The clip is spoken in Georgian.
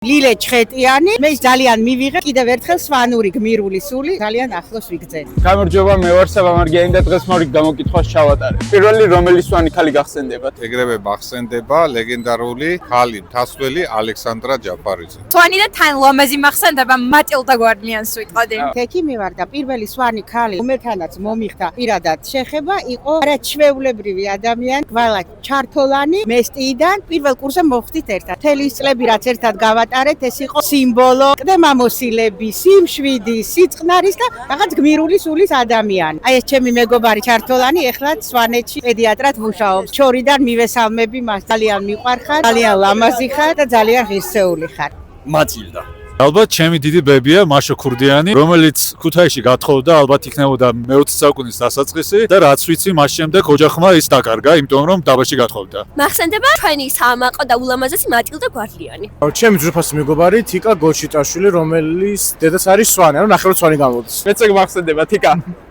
ლილე ჩხეტიანი, მე ძალიან მივიღე კიდევ ერთხელ სვანური გმირული სული, ძალიან ახლოს ვიგრძენ. გამარჯობა, მე ვარ საბამარგიანი და დღეს მორიგ გამოკითხვას ჩავატარებ. პირველი რომელი სვანი ხალი გახსენდებათ? ეგრევე მახსენდება ლეგენდარული ხალი მთასვლელი ალექსანდრა ჯაფარიძე. სვანი და თან ლამაზი მახსენდება მატილდა გვარდნიანს ვიტყოდი. თექიმი ვარ და პირველი სვანი ხალი, რომელთანაც მომიხდა პირადად შეხება, იყო არაჩვეულებრივი ადამიანი, გვალა ჩართოლანი, მესტიიდან პირველ კურსზე მოვხდით ერთად. მთელი ის წლები რაც ერთად გავატარეთ, ეს იყო სიმბოლო ყდემამოსილების, სიმშვიდის, სიწყნარის და რაღაც გმირული სულის ადამიანი. აი ეს ჩემი მეგობარი ჩართოლანი ეხლა სვანეთში პედიატრად მუშაობს. შორიდან მივესალმები მას, ძალიან მიყვარხარ, ძალიან ლამაზი ხარ და ძალიან ღირსეული ხარ. მატილდა. ალბათ ჩემი დიდი ბებია მაშო ქურდიანი, რომელიც ქუთაისში გათხოვდა, ალბათ იქნებოდა მე-20 საუკუნის დასაწყისი და რაც ვიცი, მას შემდეგ ოჯახმა ის დაკარგა, იმიტომ რომ დაბაში გათხოვდა. მახსენდება ჩვენი საამაყო და ულამაზესი მატილდა გვარდნიანი. ჩემი ძვირფასი მეგობარი თიკა გოჩიტაშვილი, რომელიც დედაც არის სვანი, ნახევრად სვანი გამოდის. მეც ეგ მახსენდება, თიკა.